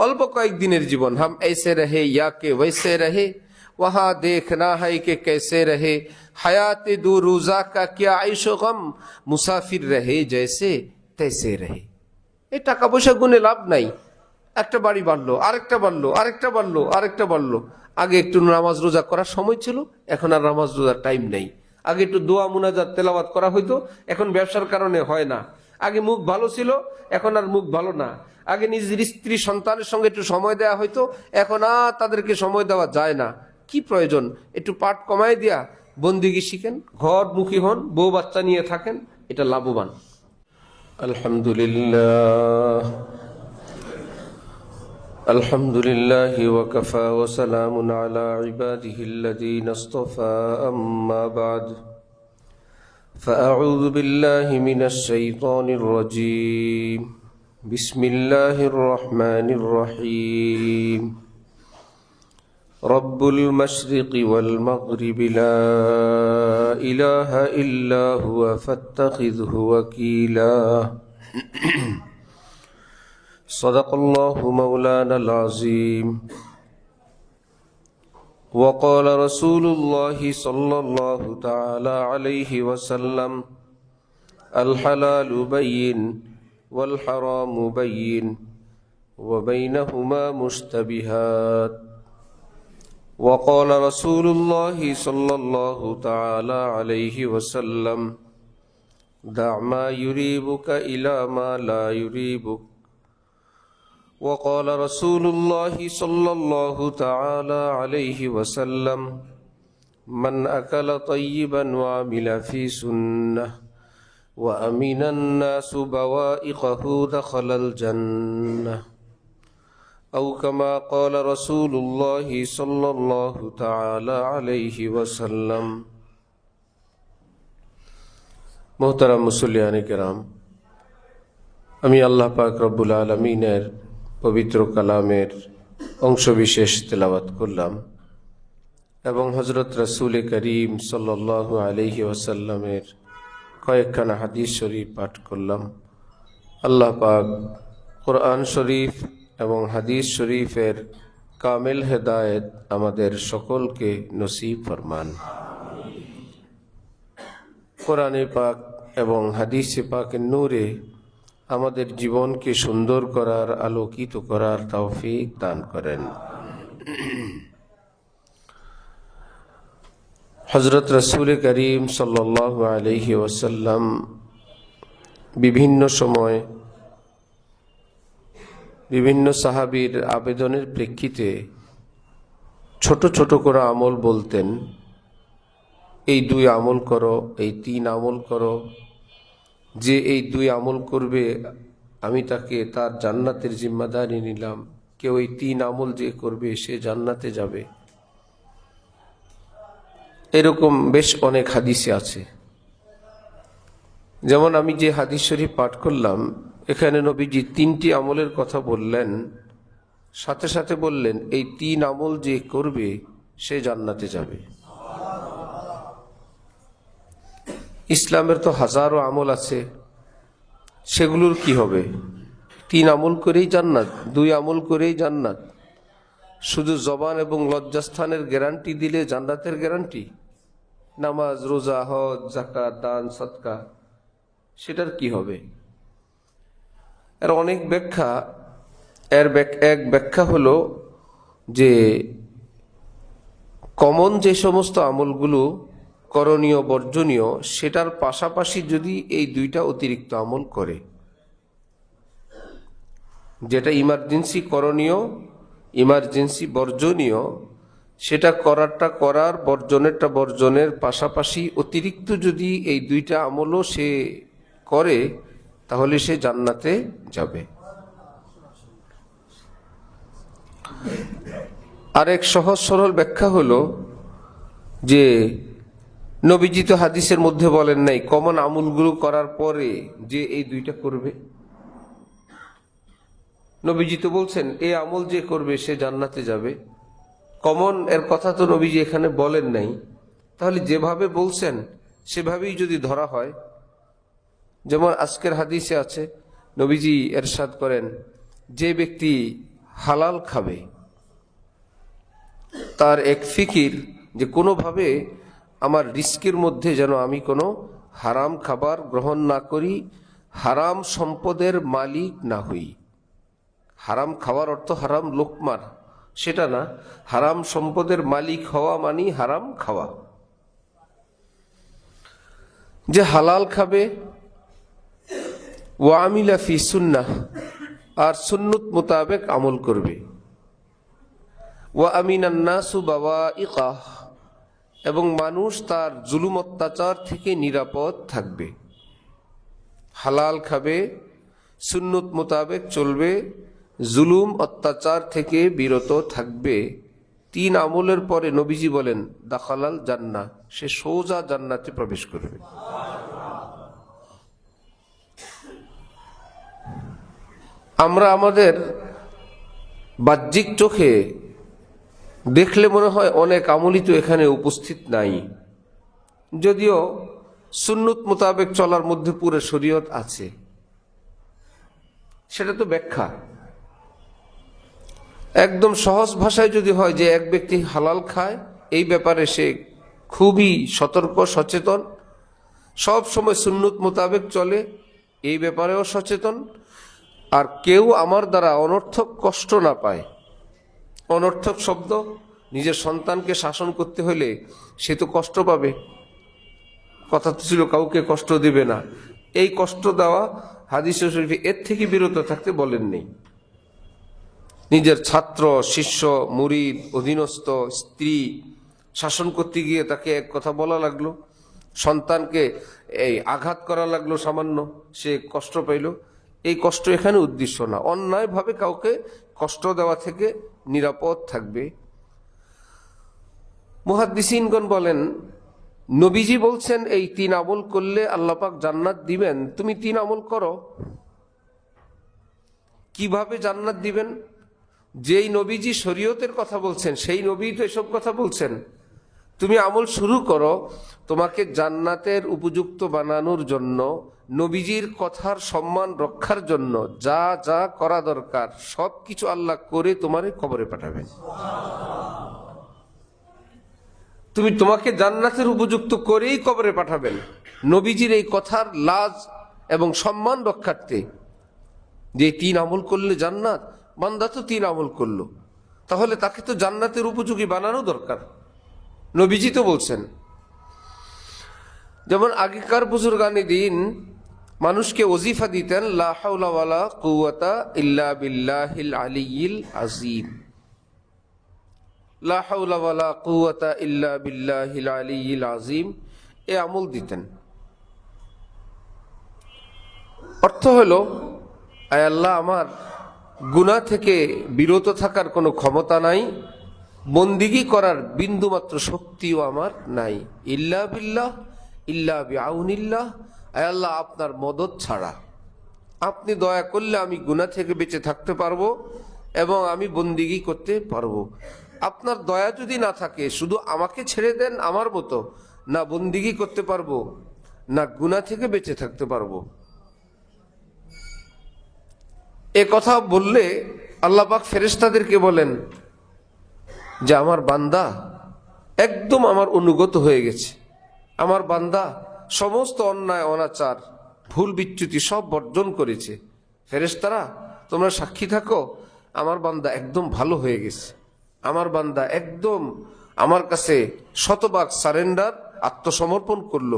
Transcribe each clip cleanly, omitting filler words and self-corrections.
অল্প কয়েকদিনের জীবন। হাম ऐसे रहे या के वैसे रहे, वहां देखना है कि कैसे रहे, हयात दो रोजा का क्या आयशो गम, मुसाफिर रहे जैसे तैसे रहे। এই টাকা পয়সা গুনে লাভ নাই। একটা বাড়ি বাড়লো, আরেকটা বাড়লো, আরেকটা বাড়লো, আরেকটা বাড়লো। আগে একটু নামাজ রোজা করার সময় ছিল, এখন আর নামাজ রোজার টাইম নেই। আগে একটু দোয়া মুনাজাত তেলাওয়াত করা হইতো, এখন ব্যবসার কারণে হয় না। আগে মুখ ভালো ছিল, এখন আর মুখ ভালো না। আগে নিজের স্ত্রী সন্তানের সঙ্গে একটু সময় দেওয়া হইতো, এখন আর তাদেরকে সময় দেওয়া যায় না। কি প্রয়োজন? একটু পাট কমায় দিয়া বন্দিগি শিখেন, ঘর মুখী হন, বউ বাচ্চা নিয়ে থাকেন, এটা লাভবান। আলহামদুলিল্লাহ, আলহামদুলিল্লাহি ওয়া কাফা ওয়া সালামুন আলা ইবাদিহিল্লাযীনা ইসতাফা, আম্মা বা'দ। فأعوذ بالله من الشيطان الرجيم. بسم الله الرحمن الرحيم. رب المشرق والمغرب لا إله إلا هو فاتخذه وكيلا. صدق الله مولانا العظيم. وقال رسول الله صلى الله تعالى عليه وسلم: الحلال بين والحرام بين وبينهما مشتبهات. وقال رسول الله صلى الله تعالى عليه وسلم: دع ما يريبك إلى ما لا يريبك. وقال رسول الله صلى الله تعالى عليه وسلم: من أكل طيبا وعمل في سنة وأمن الناس بوائقه دخل الجنة. أو كما قال رسول الله صلى الله تعالى عليه وسلم. মোহতারাম মুসল্লিয়ানে কেরাম, আমি আল্লাহ পাক রব্বুল আলামিনের পবিত্র কালামের অংশবিশেষ তেলাওয়াত করলাম এবং হযরত রাসূল করিম সাল্লাল্লাহু আলাইহি ওয়াসাল্লামের কয়েকখানা হাদিস শরীফ পাঠ করলাম। আল্লাহ পাক কোরআন শরীফ এবং হাদিস শরীফের কামেল হেদায়েত আমাদের সকলকে নসিব ফরমান। কোরআনে পাক এবং হাদিসে পাকের নূরে আমাদের জীবনকে সুন্দর করার, আলোকিত করার তৌফিক দান করেন। হযরত রাসূল করিম সাল্লাল্লাহু আলাইহি ওয়াসাল্লাম বিভিন্ন সময় বিভিন্ন সাহাবীর আবেদনের প্রেক্ষিতে ছোট ছোট করে আমল বলতেন। এই 2 আমল করো, এই 3 আমল করো, যে এই 2 আমল করবে আমি তাকে তার জান্নাতের জিম্মাদারি নিলাম। কেউ এই 3 আমল যে করবে সে জান্নাতে যাবে। এরকম বেশ অনেক হাদিসে আছে। যেমন আমি যে হাদিস শরীফ পাঠ করলাম, এখানে নবীজি 3টি আমলের কথা বললেন, সাথে সাথে বললেন এই 3 আমল যে করবে সে জান্নাতে যাবে। ইসলামের তো হাজারো আমল আছে, সেগুলোর কি হবে? 3 আমল করেই জান্নাত, 2 আমল করেই জান্নাত। শুধু জবান এবং লজ্জাস্থানের গ্যারান্টি দিলে জান্নাতের গ্যারান্টি? নামাজ, রোজা, হজ, যাকাত, দান, সদকা, সেটার কি হবে? এর অনেক ব্যাখ্যা। এক ব্যাখ্যা হলো যে কমন যে সমস্ত আমলগুলো করণীয় বর্জনীয়, সেটার পাশাপাশি যদি এই 2টা অতিরিক্ত আমল করে, যেটা ইমার্জেন্সি করণীয়, ইমার্জেন্সি বর্জনীয়, সেটা করারটা করার, বর্জনেরটা বর্জনের পাশাপাশি অতিরিক্ত যদি এই 2টা আমলও সে করে, তাহলে সে জান্নাতে যাবে। আরেক সহজ সরল ব্যাখ্যা হলো যে নবীজি তো হাদিসের মধ্যে বলেন নাই কমন আমলগুলো করার পরে যে এই 2টা করবে। নবীজি তো বলছেন এই আমল যে করবে সে জান্নাতে যাবে। কমন এর কথা তো নবীজি এখানে বলেন নাই। তাহলে যেভাবে বলছেন সেভাবেই যদি ধরা হয়, যেমন আজকের হাদিসে আছে, নবীজি ইরশাদ করেন যে ব্যক্তি হালাল খাবে, তার এক ফিকির যে কোনোভাবে আমার রিস্কের মধ্যে যেন আমি কোনো হারাম খাবার গ্রহণ না করি, হারাম সম্পদের মালিক না হই। হারাম খাওয়ার অর্থ হারাম লোকমার, সেটা না। হারাম সম্পদের মালিক হওয়া মানে হারাম খাওয়া। যে হালাল খাবে, ওয়া আমিলা ফি সুন্নাহ, আর সুন্নত মোতাবেক আমল করবে। ওয়া আমিনান নাসু বাওয়াইকাহ, এবং মানুষ তার জুলুম অত্যাচার থেকে নিরাপদ থাকবে। হালাল খাবে, সুন্নত মোতাবেক চলবে, জুলুম অত্যাচার থেকে বিরত থাকবে। 3 আমলের পরে নবীজি বলেন দাখালাল জান্নাহ, সে সোজা জান্নাতে প্রবেশ করবে। আমরা আমাদের বাহ্যিক চোখে দেখলে মনে হয় অনেক আমলই তো এখানে উপস্থিত নাই, যদিও সুন্নত মোতাবেক চলার মধ্যে পুরো শরীয়ত আছে। সেটা তো ব্যাখ্যা। একদম সহজ ভাষায় যদি হয় যে এক ব্যক্তি হালাল খায়, এই ব্যাপারে সে খুবই সতর্ক সচেতন, সব সময় সুন্নত মোতাবেক চলে, এই ব্যাপারেও সচেতন, আর কেউ আমার দ্বারা অনর্থক কষ্ট না পায়। অনর্থক শব্দ, নিজের সন্তানকে শাসন করতে হলে সে তো কষ্ট পাবে, কথা তো ছিল কাউকে কষ্ট দিবে না। এই কষ্ট দেওয়া হাদিসে শরীফে এর থেকে বিরত থাকতে বলেন নেই। নিজের ছাত্র, শিষ্য, মুরিদ, অধীনস্থ, স্ত্রী শাসন করতে গিয়ে তাকে এক কথা বলা লাগলো, সন্তানকে এই আঘাত করা লাগলো সামান্য, সে কষ্ট পাইল। এই কষ্ট এখানে উদ্দেশ্য না, অন্যায়ভাবে কাউকে কষ্ট দেওয়া থেকে নিরাপদ থাকবে। মুহাদ্দিসিনগণ বলেন, নবীজি বলছেন এই 3 আমল করলে আল্লাহ পাক জান্নাত দিবেন। তুমি 3 আমল করো। কিভাবে জান্নাত দিবেন? যেই নবীজি শরীয়তের কথা বলছেন সেই নবী তো এসব কথা বলছেন। তুমি আমল শুরু করো, তোমাকে জান্নাতের উপযুক্ত বানানোর জন্য, নবীজির কথার সম্মান রক্ষার জন্য যা যা করা দরকার সব কিছু আল্লাহ করে তোমারে কবরে পাঠাবেন। তোমাকে জান্নাতের উপযুক্ত করেই কবরে পাঠাবেন, নবীজির এই কথার লাজ এবং সম্মান রক্ষার্থে। যে 3 আমল করলে জান্নাত, বান্দা তো 3 আমল করলো, তাহলে তাকে তো জান্নাতের উপযোগী বানানো দরকার। নবীজি তো বলছেন। যেমন আগেকার বুজুর্গানি দিন মানুষকে ওজিফা দিতেন, লা হাওলা ওয়ালা কুওয়াতা ইল্লা বিল্লাহিল আলিয়্যিল আযীম। লা হাওলা ওয়ালা কুওয়াতা ইল্লা বিল্লাহিল আলিয়্যিল আযীম, এ আমল দিতেন। অর্থ হলো, আয় আল্লাহ, আমার গুনাহ থেকে বিরত থাকার কোনো ক্ষমতা নাই, বন্দিগি করার বিন্দুমাত্র শক্তিও আমার নাই। ইল্লা বিল্লাহ ইল্লা বিআউনিল্লাহ, আয় আল্লাহ, আপনার মদদ ছাড়া, আপনি দয়া করলে আমি গুনাহ থেকে বেঁচে থাকতে পারবো এবং আমি বন্দিগি করতে পারবো। আপনার দয়া যদি না থাকে, শুধু আমাকে ছেড়ে দেন আমার মতো, না বন্দিগি করতে পারবো, না গুনাহ থেকে বেঁচে থাকতে পারবো। এ কথা বললে আল্লাহ পাক ফেরেশতাদেরকে বলেন যে আমার বান্দা একদম আমার অনুগত হয়ে গেছে, আমার বান্দা সমস্ত অন্যায় অনাচার ভুল বিচ্যুতি সব বর্জন করেছে। ফেরেশতারা তোমরা সাক্ষী থাকো, আমার বান্দা একদম ভালো হয়ে গেছে, আমার বান্দা একদম আমার কাছে শতভাগ সারেন্ডার, আত্মসমর্পণ করলো।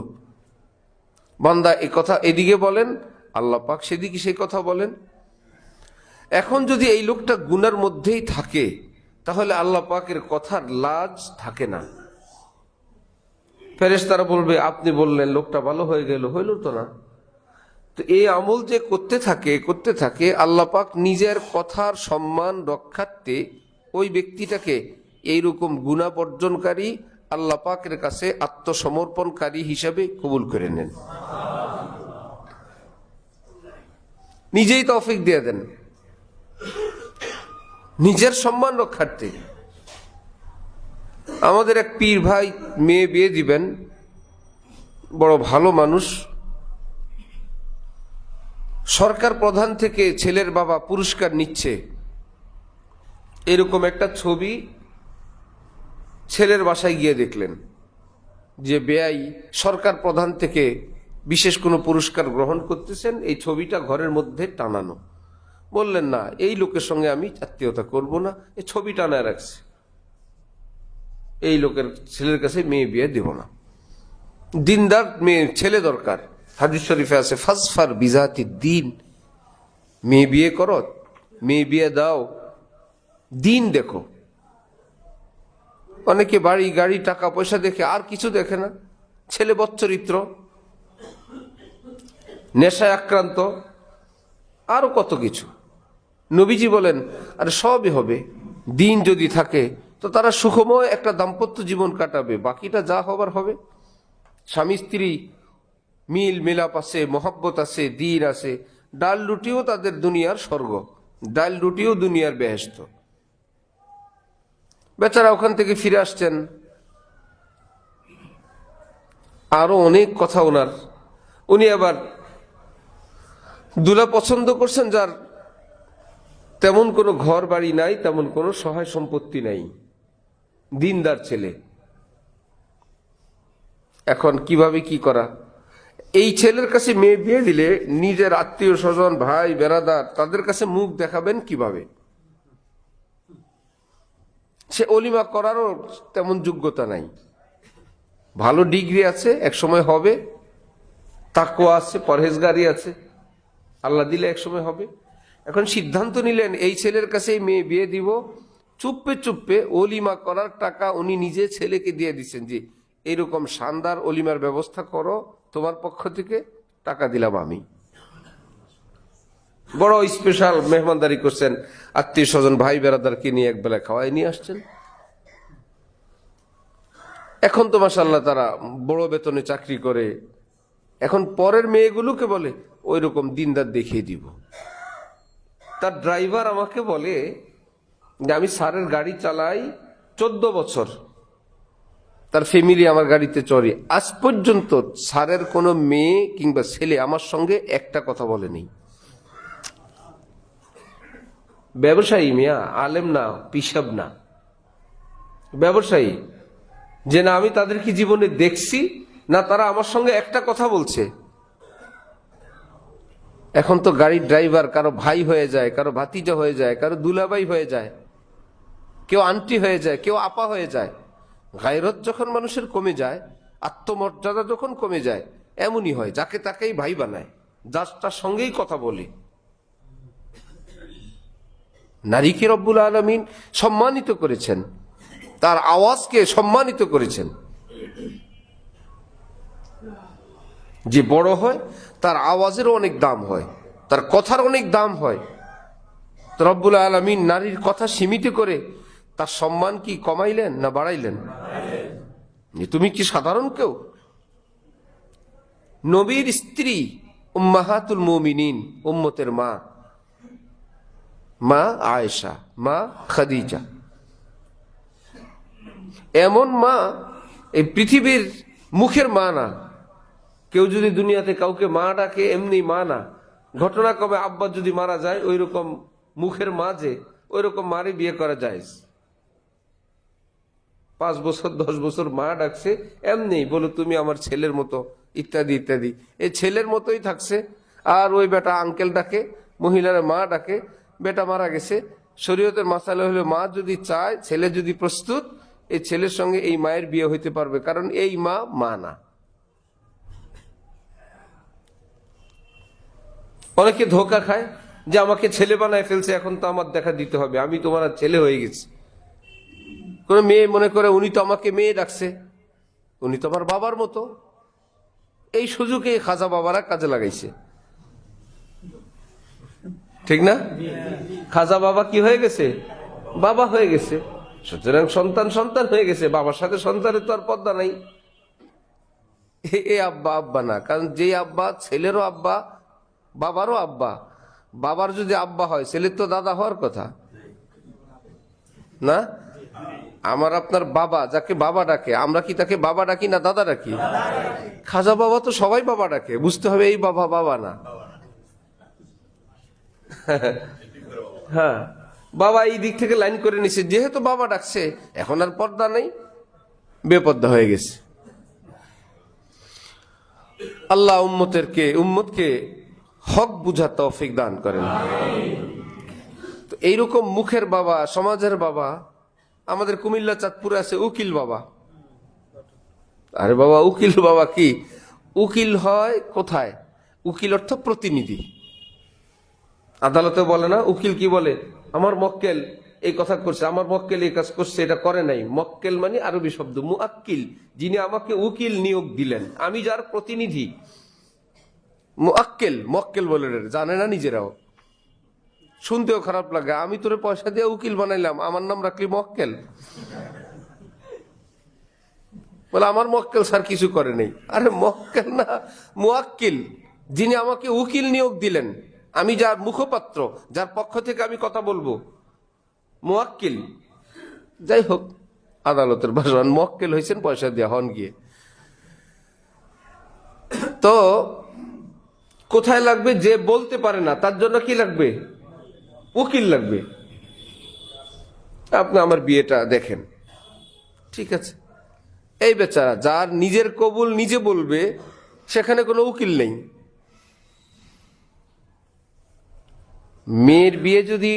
বান্দা এই কথা এদিকে বলেন, আল্লাহ পাক সেদিকে সেই কথা বলেন। এখন যদি এই লোকটা গুনার মধ্যেই থাকে, তাহলে আল্লাহ পাকের কথার লাজ থাকে না। ফেরেশতারা বলবে, আপনি বললেন লোকটা ভালো হয়ে গেল, হইল তো না। তো এই আমল যে করতে থাকে আল্লাহ পাক নিজের কথার সম্মান রক্ষার্থে ওই ব্যক্তিটাকে এইরকম গুনাহ বর্জনকারী, আল্লাহ পাকের কাছে আত্মসমর্পণকারী হিসাবে কবুল করে নেন, নিজেই তৌফিক দিয়ে দেন নিজের সম্মান রক্ষার্থে। আমাদের এক পীর ভাই মেয়ে বিয়ে দিবেন, বড় ভালো মানুষ, সরকার প্রধান থেকে ছেলের বাবা পুরস্কার নিচ্ছে, এরকম একটা ছবি ছেলের বাসায় গিয়ে দেখলেন যে বেয়াই সরকার প্রধান থেকে বিশেষ কোনো পুরস্কার গ্রহণ করতেছেন, এই ছবিটা ঘরের মধ্যে টানানো। বললেন না, এই লোকের সঙ্গে আমি আত্মীয়তা করব না, এই ছবি টানায় রাখছে, এই লোকের ছেলের কাছে মেয়ে বিয়ে দেব না। দিনদার মেয়ে ছেলে দরকার। হাদিস শরীফে আছে ফাজফার বিজাতি দিন, মেয়ে বিয়ে করো, মেয়ে বিয়ে দাও, দিন দেখো। অনেকে বাড়ি গাড়ি টাকা পয়সা দেখে আর কিছু দেখে না, ছেলে বচ্চরিত্র, নেশায় আক্রান্ত, আরো কত কিছু। নবীজি বলেন আরে সবই হবে, দিন যদি থাকে তো তারা সুখময় একটা দাম্পত্য জীবন কাটাবে, বাকিটা যা হবার হবে। স্বামী স্ত্রী মিল মিলাপ আছে, মহব্বত আছে, দিন আছে। ডাল রুটিও তাদের দুনিয়ার স্বর্গ, ডাল রুটিও দুনিয়ার বেহেশত। বেচারা ওখান থেকে ফিরে আসছেন, আরো অনেক কথা ওনার। উনি আবার দুলা পছন্দ করছেন যার তেমন কোনো ঘর বাড়ি নাই, তেমন কোনো সহায় সম্পত্তি নাই, দিনদার ছেলে। এখন কিভাবে কি করা? এই ছেলের কাছে মেয়ে বিয়ে দিলে নিজের আত্মীয় স্বজন, ভাই বেরাদার, তাদের কাছে মুখ দেখাবেন কিভাবে? সে অলিমা করারও তেমন যোগ্যতা নাই, ভালো ডিগ্রি আছে, এক সময় হবে, তাকওয়া আছে, পরহেজগারি আছে, আল্লাহ দিলে এক সময় হবে। এখন সিদ্ধান্ত নিলেন এই ছেলের কাছে মেয়ে বিয়ে দিব। চুপে চুপে অলিমা করার টাকা উনি নিজে ছেলেকে দিয়ে দিচ্ছেন, যে এরকম শানদার অলিমার ব্যবস্থা করো, তোমার পক্ষ থেকে টাকা দিলাম আমি। বড় স্পেশাল মেহমানদারি করছেন, আত্মীয় স্বজন ভাই বেড়াদারকে নিয়ে একবেলা খাওয়াই নিয়ে আসছেন। এখন তো মাশাআল্লাহ তারা বড় বেতনে চাকরি করে। এখন পরের মেয়েগুলোকে বলে ওই রকম দিনদার দেখিয়ে দিব। তার ড্রাইভার আমাকে বলে যে আমি স্যারের গাড়ি চালাই 14 বছর, তার ফ্যামিলি আমার গাড়িতে চড়ে, আজ পর্যন্ত স্যারের কোনো মেয়ে কিংবা ছেলে আমার সঙ্গে একটা কথা বলেনি। ব্যবসায়ী মিয়া, আলেম না, পিসাব না, ব্যবসায়ী। যে না আমি তাদেরকে জীবনে দেখছি, না তারা আমার সঙ্গে একটা কথা বলছে। এখন তো গাড়ির ড্রাইভার কারো ভাই হয়ে যায়, কারো ভাতিজা হয়ে যায়, কারো দুলাভাই হয়ে যায়, কেউ আন্টি হয়ে যায়, কেউ আপা হয়ে যায়। গায়রত যখন মানুষের কমে যায়, আত্মমর্যাদা যখন কমে যায়, এমনই হয়, যাকে তাকেই ভাই বানায়, যার তার সঙ্গেই কথা বলে। নারীকে রব্বুল আলামিন সম্মানিত করেছেন, তার আওয়াজকে সম্মানিত করেছেন। যে বড় হয় তার আওয়াজেরও অনেক দাম হয়, তার কথার অনেক দাম হয়। রব্বুল আলামিন নারীর কথা সীমিত করে তার সম্মান কি কমাইলেন না বাড়াইলেন? তুমি কি সাধারণ কেউ? নবীর স্ত্রী উম্মাহাতুল মুমিনিন, উম্মতের মা, মা আয়েশা, মা খাদিজা, এমন মা এই পৃথিবীর মুখের মা না। কেউ যদি দুনিয়াতে কাউকে মা ডাকে এমনি মা না, ঘটনা কবে আব্বা যদি মারা যায় ওই রকম মুখের মা, যে ওই রকম মারে বিয়ে করা যায়। 5 বছর 10 বছর মা ডাকছে, এমনি বলো তুমি আমার ছেলের মতো, ইত্যাদি ইত্যাদি। এই ছেলের মতোই থাকছে। আর ওই বেটা আঙ্কেল ডাকে, মহিলারা মা ডাকে, বেটা মারা গেছে। শরীয়তের মাসালা হলো মা যদি চায়, ছেলে যদি প্রস্তুত, এই ছেলের সঙ্গে এই মায়ের বিয়ে হইতে পারবে, কারণ এই মা মা না। অনেকে ধোকা খায় যে আমাকে ছেলে বানায় ফেলছে, এখন তো আমার দেখা দিতে হবে, আমি তোমার ছেলে হয়ে গেছি। কোন মেয়ে মনে করে উনি তো আমাকে মেয়ে ডাকছে, উনি তো আমার বাবার মতো। এই সুযোগে খাজা বাবারা কাজে লাগাইছে, ঠিক না? খাজা বাবা কি হয়ে গেছে? বাবা হয়ে গেছে। সুতরাং সন্তান সন্তান হয়ে গেছে, বাবার সাথে সন্তানের তো আর পর্দা নাই। এ আব্বা আব্বা না, কারণ যে আব্বা ছেলেরও আব্বা, বাবারও আব্বা। বাবার যদি আব্বা হয়, ছেলের তো দাদা হওয়ার কথা না? আমার আপনার বাবা যাকে বাবা ডাকে, আমরা কি তাকে বাবা ডাকি না দাদা ডাকি? খাজা বাবা তো সবাই বাবা ডাকে, বুঝতে হবে এই বাবা বাবা না। হ্যাঁ, বাবা এই দিক থেকে লাইন করে নিছে, যেহেতু বাবা ডাকছে এখন আর পর্দা নেই, বেপর্দা হয়ে গেছে। আল্লাহ উম্মতকে হক বুঝার তৌফিক দান করেন। তো এইরকম মুখের বাবা, সমাজের বাবা, আমাদের কুমিল্লা চাঁদপুরে আছে উকিল বাবা। আরে বাবা, উকিল বাবা কি? উকিল হয় কোথায়? উকিল অর্থ প্রতিনিধি। আদালতে বলে না উকিল কি বলে? আমার মক্কেল এই কথা করছে, আমার মক্কেল এই কাজ করছে, এটা করে নাই। মক্কেল মানে আরবি শব্দ মুআক্কিল, যিনি আমাকে উকিল নিয়োগ দিলেন, আমি যার প্রতিনিধি। মুআক্কিল, মক্কেল বলে জানে না নিজেরাও, শুনতেও খারাপ লাগে। আমি তোরে পয়সা দিয়ে উকিল বানাইলাম, আমার নাম রাখলি মক্কেল। বলে আমার মক্কেল স্যার কিছু করে নেই। আরে মক্কেল না, মুআক্কিল, যিনি আমাকে উকিল নিয়োগ দিলেন, আমি যার মুখপাত্র, যার পক্ষ থেকে আমি কথা বলবো, মুআক্কিল। যাই হোক, আদালতের ভাষণ মক্কেল হয়েছেন পয়সা দিয়ে, হন গিয়ে। তো কোথায় লাগবে? যে বলতে পারে না তার জন্য কি লাগবে? উকিল লাগবে। আপনি আমার বিয়েটা দেখেন, ঠিক আছে। এই বেচারা যার নিজের কবুল নিজে বলবে, সেখানে কোনো উকিল নেই। মেয়ের বিয়ে যদি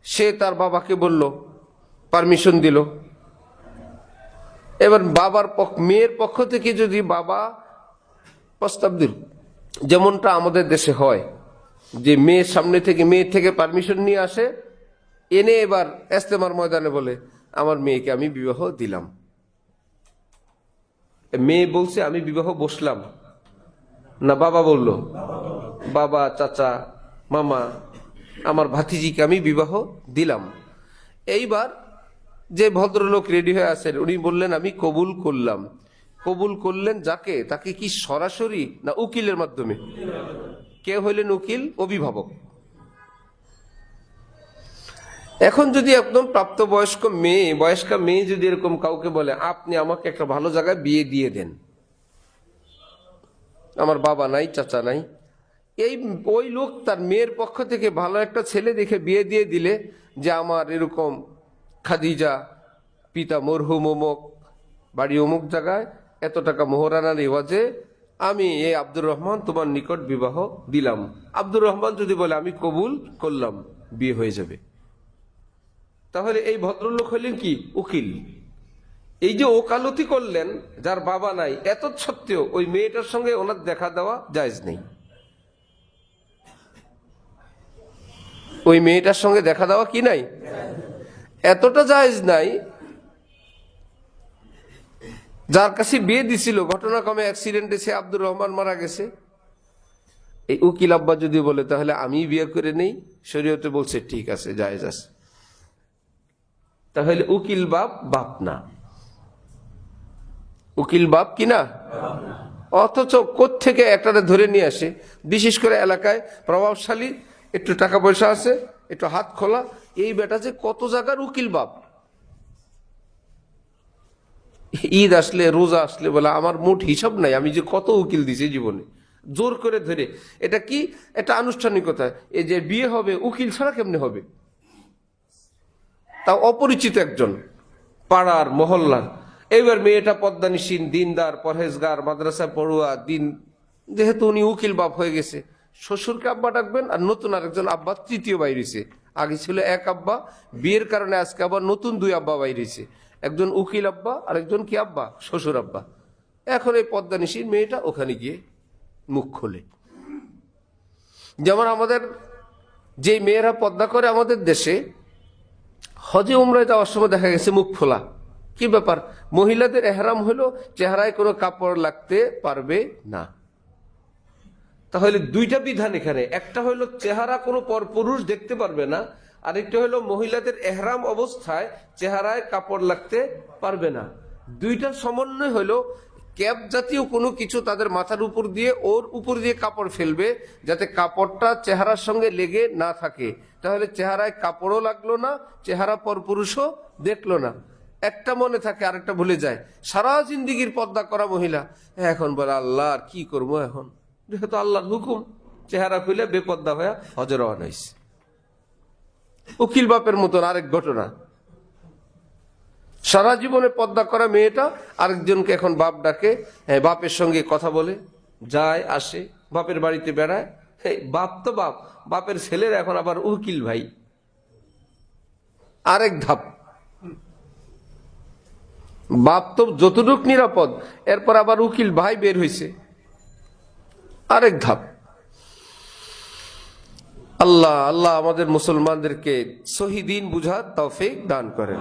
সে তার বাবাকে বলল, পারমিশন দিল, এবার মেয়ের পক্ষ থেকে যদি বাবা প্রস্তাব দিল, যেমনটা আমাদের দেশে হয়, যে মেয়ের সামনে থেকে, মেয়ের থেকে পারমিশন নিয়ে আসে, এনে এবার ইস্তেমার ময়দানে বলে আমার মেয়েকে আমি বিবাহ দিলাম। মেয়ে বলছে আমি বিবাহ বসলাম না, বাবা বলল, বাবা, চাচা, মামা, আমার ভাতিজিকে আমি বিবাহ দিলাম। এইবার যে ভদ্রলোক রেডি হয়ে আছেন উনি বললেন আমি কবুল করলাম। কবুল করলেন যাকে, তাকে কি সরাসরি না উকিলের মাধ্যমে? কে হইলেন উকিল? অভিভাবক। এখন যদি একদম প্রাপ্তবয়স্কা মেয়ে যদি এরকম কাউকে বলে আপনি আমাকে একটা ভালো জায়গায় বিয়ে দিয়ে দেন, আমার বাবা নাই, চাচা নাই, ওই লোক তার মেয়ের পক্ষ থেকে ভালো একটা ছেলে দেখে বিয়ে দিয়ে দিলে, যে আমার এরকম খাদিজা, পিতা মরহুম অমুক, বাড়ি অমুক জায়গায়, এত টাকা মোহরানার এওয়াজে আমি এই আব্দুর রহমান তোমার নিকট বিবাহ দিলাম। আব্দুর রহমান যদি বলে আমি কবুল করলাম, বিয়ে হয়ে যাবে। তাহলে এই ভদ্রলোক হলেন কি? উকিল। এই যে ওকালতি করলেন, যার বাবা নাই, এত সত্ত্বেও ওই মেয়েটার সঙ্গে ওনার দেখা দেওয়া জায়েজ নেই। ওই মেয়েটার সঙ্গে দেখা দেওয়া কি নাই? এতটা জায়েজ নাই, যার কাছে বিয়ে দিছিল ঘটনাক্রমে অ্যাক্সিডেন্টে সে আব্দুর রহমান মারা গেছে। এই উকিল আব্বা যদি বলে তাহলে আমি বিয়ে করে নেই, শরীয়তে বলছে ঠিক আছে, জায়েজ আছে। তাহলে উকিল বাপ না, উকিল বাপ কি না? অথচ কোত্থেকে একটারে ধরে নিয়ে আসে, বিশেষ করে এলাকায় প্রভাবশালী, একটু টাকা পয়সা আছে, একটু হাত খোলা, এই বেটা যে কত জায়গার উকিল বাপ। ঈদ আসলে, রোজা আসলে বলে আমার মোট হিসাব নাই, আমি যে কত উকিল দিছি জীবনে, জোর করে ধরে। এটা কি? এটা আনুষ্ঠানিকতা। এই যে বিয়ে হবে, উকিল ছাড়া কেমনে হবে? তাও অপরিচিত একজন, পাড়ার, মহল্লার। এইবার মেয়েটা পদ্মানিসীন, দিনদার, পরহেজগার, মাদ্রাসা পড়ুয়া, যেহেতু উনি উকিল বাপ হয়ে গেছে, শ্বশুরকে আব্বা ডাকবেন, আর নতুন আরেকজন আব্বা তৃতীয় বাইরেছে। আগে ছিল এক আব্বা, বিয়ের কারণে আজকে আবার নতুন দুই আব্বা বাইরেছে, একজন উকিল আব্বা, আরেকজন কি আব্বা? শ্বশুর আব্বা। এখন এই পদ্মানিসীন মেয়েটা ওখানে গিয়ে মুখ খোলে। যেমন আমাদের যে মেয়েরা পর্দা করে আমাদের দেশে, হজে উমরায় যাওয়ার সময় দেখা গেছে মুখ খোলা। কি ব্যাপার? মহিলাদের এহরাম হলো চেহারায় কোনো কাপড় লাগতে পারবে না। তাহলে দুইটা বিধান এখানে, একটা হলো চেহারা কোনো পরপুরুষ দেখতে পারবে না, আরেকটা হলো মহিলাদের এহরাম অবস্থায় চেহারায় কাপড় লাগতে পারবে না। দুইটার সমন্বয় হলো ক্যাপ জাতীয় কোনো কিছু তাদের মাথার উপর দিয়ে, ওর উপর দিয়ে কাপড় ফেলবে, যাতে কাপড়টা চেহারার সঙ্গে লেগে না থাকে। তাহলে চেহারায় কাপড়ও লাগলো না, চেহারা পরপুরুষও দেখলো না। একটা মনে থাকে, আরেকটা ভুলে যায়। সারা জিন্দিগির পর্দা করা মহিলা এখন বলে আল্লাহ আর কি করবো, এখন যেহেতু আল্লাহর হুকুম, চেহারা খুলে বেপর্দা হয়ে হজে রওনা হইছে। উকিল বাপের মতন আরেক ঘটনা। সারা জীবনে পর্দা করা মেয়েটা আরেকজনকে এখন বাপ ডাকে, হ্যাঁ বাপের সঙ্গে কথা বলে, যায় আসে, বাপের বাড়িতে বেড়ায়। বাপ তো বাপ, বাপের ছেলের এখন আবার উকিল ভাই, আরেক ধাপ। বাপ তো যতটুক নিরাপদ, এরপর আবার উকিল ভাই বের হয়েছে, আরেক ধাপ। আল্লাহ আল্লাহ আমাদের মুসলমানদেরকে সহি দ্বীন বুঝার তৌফিক দান করেন।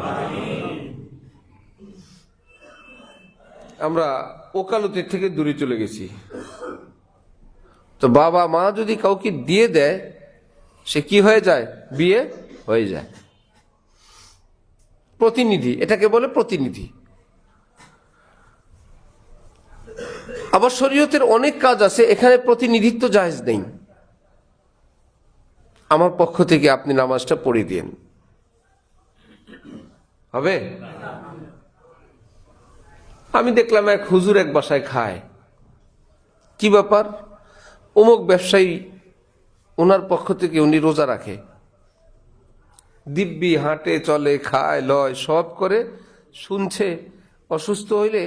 আমরা ওকালতি থেকে দূরে চলে গেছি। তো বাবা মা যদি কাউকে দিয়ে দেয়, সে কি হয়ে যায়? বিয়ে হয়ে যায়। প্রতিনিধি, এটাকে বলে প্রতিনিধি। আবার শরীয়তের অনেক কাজ আছে, এখানে প্রতিনিধিত্ব জায়েজ নেই। আমার পক্ষ থেকে আপনি নামাজটা পড়ে দিন, হবে? আমি দেখলাম এক হুজুর এক বাসায় খায়, কি ব্যাপার? অমুক ব্যবসায়ী, ওনার পক্ষ থেকে উনি রোজা রাখে, দিব্যি হাঁটে চলে, খায় লয় সব করে, শুনছে অসুস্থ হইলে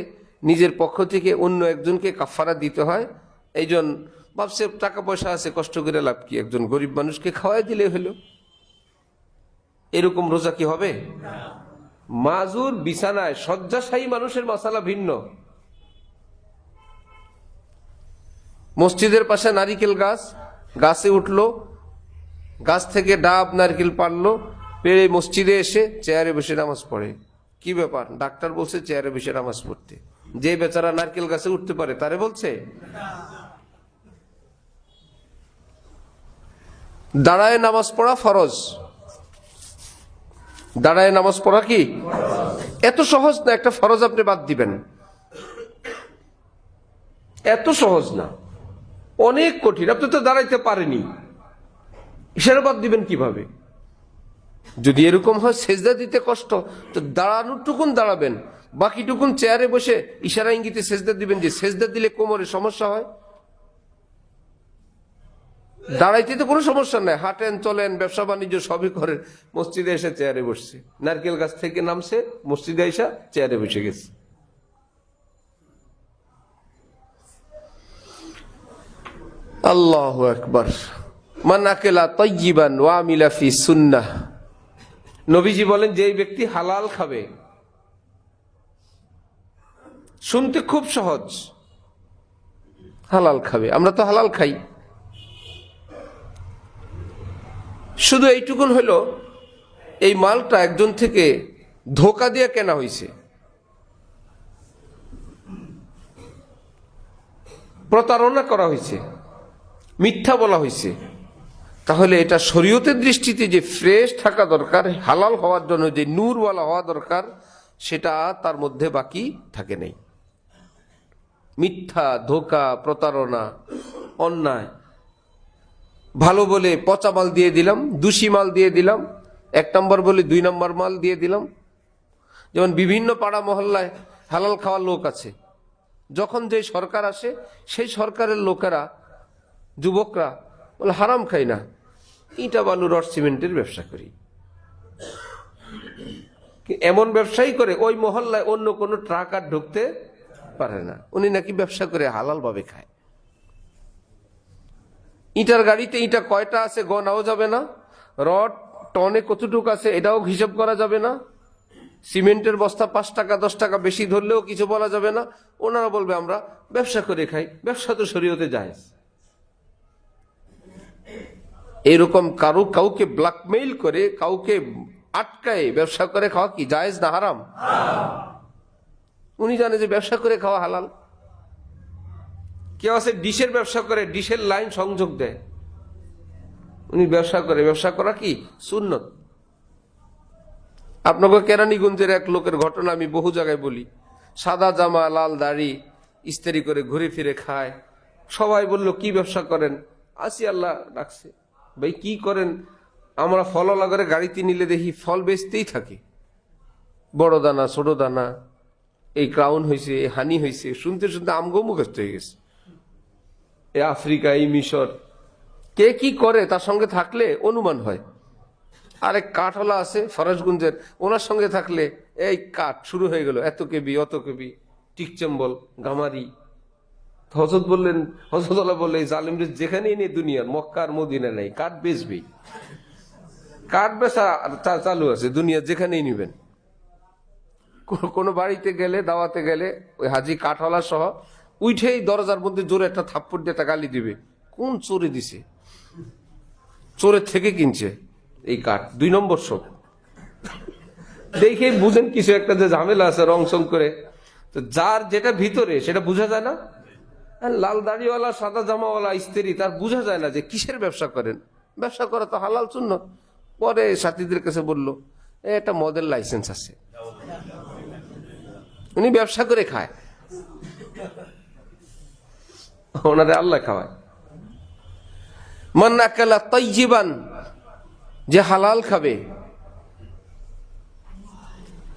নিজের পক্ষ থেকে অন্য একজনকে কাফারা দিতে হয়। এইজন ভাবছে টাকা পয়সা আছে, কষ্ট করে লাভ কি, একজন গরিব মানুষকে খাওয়াই দিলে হলো। এরকম রোজা কি হবে? মাজুর বিছানায় শয্যাশায়ী মানুষের মাসালা ভিন্ন। মসজিদের পাশে নারিকেল গাছ, গাছে উঠলো, গাছ থেকে ডাব নারকেল পারলো, পেড়ে মসজিদে এসে চেয়ারে বসে নামাজ পড়ে। কি ব্যাপার? ডাক্তার বলছে চেয়ারে বসে নামাজ পড়তে। যে বেচারা নারকেল গাছে উঠতে পারে তারে বলছে? দাঁড়ায় নামাজ পড়া ফরজ। দাঁড়ায় নামাজ পড়া কি এত সহজ না? একটা ফরজ আপনি বাদ দিবেন, এত সহজ না, অনেক কঠিন। আপনি তো দাঁড়াইতে পারেনি, সেটা বাদ দিবেন কিভাবে? যদি এরকম হয় সেজদা দিতে কষ্ট, তো দাঁড়ানোর টুকুন দাঁড়াবেন, বাকিটুকুন চেয়ারে বসে ইশারা ইঙ্গিতে সেজদা দিবেন। যে সেজদা দিলে কোমরে সমস্যা হয়, দাঁড়াইতে তো কোনো সমস্যা নাই, হাঁটেন চলেন, ব্যবসা বাণিজ্য সবই করেন, মসজিদে এসে চেয়ারে বসছে, নারকেল গাছ থেকে নামছে, মসজিদে এসে চেয়ারে বসে গেছে। আল্লাহু আকবার। মান আকালা তাইয়িবান ওয়া আমিলা ফি সুন্নাহ, নবীজি বলেন যে ব্যক্তি হালাল খাবে। শুনতে খুব সহজ, হালাল খাবে, আমরা তো হালাল খাই। শুধু এইটুকুন হলো, এই মালটা একজন থেকে ধোকা দিয়ে কেনা হয়েছে, প্রতারণা করা হয়েছে, মিথ্যা বলা হয়েছে, তাহলে এটা শরীয়তের দৃষ্টিতে যে ফ্রেশ থাকা দরকার, হালাল হওয়ার জন্য যে নূরওয়ালা হওয়া দরকার, সেটা তার মধ্যে বাকি থাকে নাই। মিথ্যা, ধোকা, প্রতারণা, অন্যায়, ভালো বলে পচা মাল দিয়ে দিলাম, দূষী মাল দিয়ে দিলাম, 1 নম্বর বলে 2 নম্বর মাল দিয়ে দিলাম। যেমন বিভিন্ন পাড়া মহল্লায় হালাল খাওয়ার লোক আছে, যখন যে সরকার আসে সেই সরকারের লোকেরা, যুবকরা বলে হারাম খাই না, ইটা বালু রড সিমেন্টের ব্যবসা করি। এমন ব্যবসায়ী করে ওই মহল্লায় অন্য কোনো ট্রাক আর ঢুকতে পারে না, উনি নাকি ব্যবসা করে হালাল ভাবে খায়। ইটার গাড়িতে ইটা কয়টা আছে গনাও যাবে না, রড টনে কতটুকু আছে এটাও হিসাব করা যাবে না, সিমেন্টের বস্তা 5 টাকা 10 টাকা বেশি ধরলেও কিছু বলা যাবে না। ওনারা বলবে আমরা ব্যবসা করে খাই, ব্যবসা তো শরীয়তে জায়েজ। এরকম কাউকে ব্ল্যাকমেইল করে, কাউকে আটকায় ব্যবসা করে খাওয়া কি জায়েজ না হারাম? উনি জানে যে ব্যবসা করে খাওয়া হালাল। কেউ আছে ডিশের ব্যবসা করে, ডিশের লাইন সংযোগ দেয়, উনি ব্যবসা করে, ব্যবসা করা কি সুন্নত। আপনাকে কেরানীগঞ্জের এক লোকের ঘটনা আমি বহু জায়গায় বলি। সাদা জামা, লাল দাড়ি, ইস্ত্রি করে ঘুরে ফিরে খায়। সবাই বলল কি ব্যবসা করেন? আসি আল্লাহ ডাকছে। ভাই কি করেন? আমরা ফলওয়ালা করে গাড়িতে নিলে দেখি ফল বেচতেই থাকে, বড় দানা ছোট দানা, এই ক্রাউন হয়েছে, এই হানি হয়েছে, শুনতে শুনতে আমগো মুখস্থ হয়ে গেছে। এই আফ্রিকা, এই মিশর, কে কি করে তার সঙ্গে থাকলে অনুমান হয়। আরেক কাঠওয়ালা আছে ফরাজগঞ্জের, ওনার সঙ্গে থাকলে এই কাঠ শুরু হয়ে গেল, এত কেবি অত কেবি, টিকচম্বল গামারি। হযরত বললেন, হযরতওয়ালা বললেন, জালিম যেখানেই নেই দুনিয়ার, মক্কা আর মদিনা নেই, কাঠ বেচবি, কাঠ বেচা চালু আছে দুনিয়া যেখানেই নিবেন। কোনো বাড়িতে গেলে, দাওয়াতে গেলে ওই হাজি কাঠওয়ালা সহ উঠেই দরজার মধ্যে জোরে একটা থাপ্পড় দিয়ে একটা গালি দিবে। কোন চোরে দিছে? চোরের থেকে কিনছে এই কাঠ, 2 নম্বর সব। দেখে বুঝেন কিছু একটা যে ঝামেলা আছে রং সং করে। তো যার যেটা ভিতরে সেটা বোঝা যায় না। লাল দাড়িওয়ালা সাদা জামাওয়ালা স্ত্রী, তার বোঝা যায় না যে কিসের ব্যবসা করেন। ব্যবসা করা তো হালাল সুন্নত। পরে সাথীদের কাছে বললো, একটা মদের লাইসেন্স আছে, উনি ব্যবসা করে খায়, ওনারে আল্লাহ খাওয়ায়। মান আকালা তাইয়িবান, যে হালাল খাবে।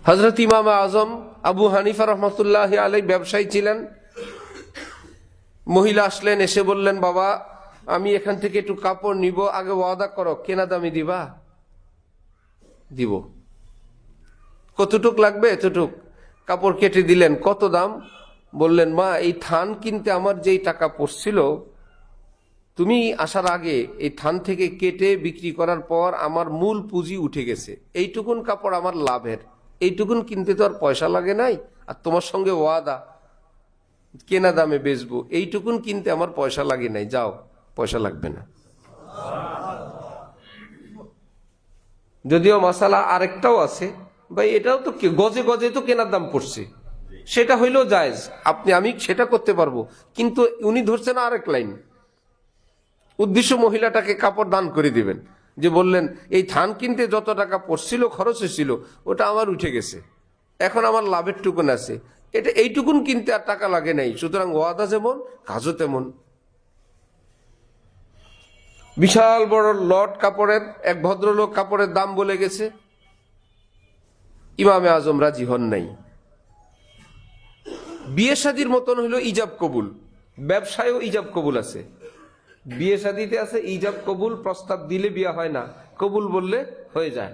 হযরত ইমাম আজম আবু হানিফা রহমতুল্লাহ আলাইহি ব্যবসায়ী ছিলেন। মহিলা আসলেন, এসে বললেন, বাবা আমি এখান থেকে একটু কাপড় নিব, আগে ওয়াদা করো কেনা দামি দিবা। দিব। কতটুক লাগবে? এতটুক। কাপড় কেটে দিলেন। কত দাম? বললেন, মা এই থান কিনতে আমার যেই টাকা পড়ছিল, তুমি আসার আগে এই থান থেকে কেটে বিক্রি করার পর আমার মূল পুঁজি উঠে গেছে, এইটুকুন কাপড় আমার লাভের, এইটুকুন কিনতে তো আর পয়সা লাগে নাই, আর তোমার সঙ্গে ওয়াদা কেনা দামে বেচবো, এইটুকুন কিনতে আমার পয়সা লাগে নাই, যাও পয়সা লাগবে না। যদিও মাসালা আরেকটাও আছে, ভাই এটাও তো গজে গজে তো কেনার দাম পড়ছে, সেটা হইলেও জায়েজ, আমি সেটা করতে পারবো। কিন্তু উনি ধরছেন আরেক লাইন, উদ্দেশ্য মহিলাটাকে কাপড় দান করে দিবেন, যে বললেন এই থান কিনতে যত টাকা পড়ছিল, খরচ হয়েছিল, ওটা আমার উঠে গেছে, এখন আমার লাভের টুকুন আছে, এটা এইটুকুন কিনতে আর টাকা লাগে নাই, সুতরাং ওয়াদা যেমন কাজও তেমন। বিশাল বড় লট কাপড়ের, এক ভদ্রলোক কাপড়ের দাম বলে গেছে, ইমামে আজম রাজি হন নাই। বিয়ে শাদীর মতন হইল ইজাব কবুল, ব্যবসায়ও ইজাব কবুল আছে। বিয়ে শাদীতে আছে ইজাব কবুল, প্রস্তাব দিলে বিয়ে হয় না, কবুল বললে হয়ে যায়।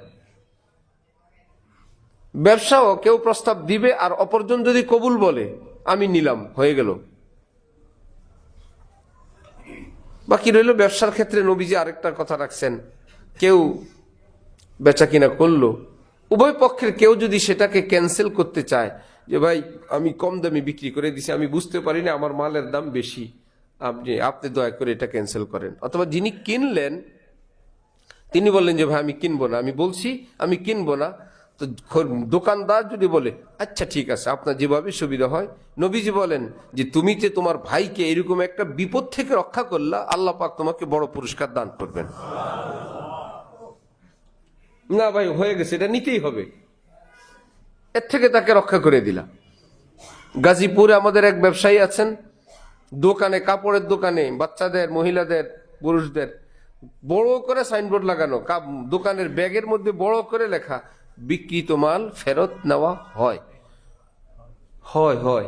ব্যবসাও কেউ প্রস্তাব দিবে আর অপরজন যদি কবুল বলে, আমি নিলাম, হয়ে গেল। বাকি রইল ব্যবসার ক্ষেত্রে নবীজি আরেকটা কথা রাখছেন, কেউ বেচা কিনা করলো, উভয় পক্ষের কেউ যদি সেটাকে ক্যান্সেল করতে চায়, যে ভাই আমি কম দামে বিক্রি করে দিছি, আমি বুঝতে পারি না আমার মালের দাম বেশি, আপনি দয়া করে এটা ক্যান্সেল করেন। অথবা যিনি কিনলেন তিনি বললেন যে ভাই আমি কিনবো না, আমি বলছি আমি কিনবো না, তো দোকানদার যদি বলে আচ্ছা ঠিক আছে আপনার যেভাবে সুবিধা হয়, নবীজি বলেন যে তুমি যে তোমার ভাইকে এরকম একটা বিপদ থেকে রক্ষা করলা, আল্লাহ পাক তোমাকে বড় পুরস্কার দান করবেন। না ভাই হয়ে গেছে, এটা নিতেই হবে, এর থেকে তাকে রক্ষা করে দিলা। গাজীপুরে আমাদের এক ব্যবসায়ী আছেন, দোকানে, কাপড়ের দোকানে, বাচ্চাদের, মহিলাদের, পুরুষদের বড় করে সাইনবোর্ড লাগানো, দোকানের ব্যাগের মধ্যে বড় করে লেখা, বিক্রিত মাল ফেরত নেওয়া হয়। হয় হয়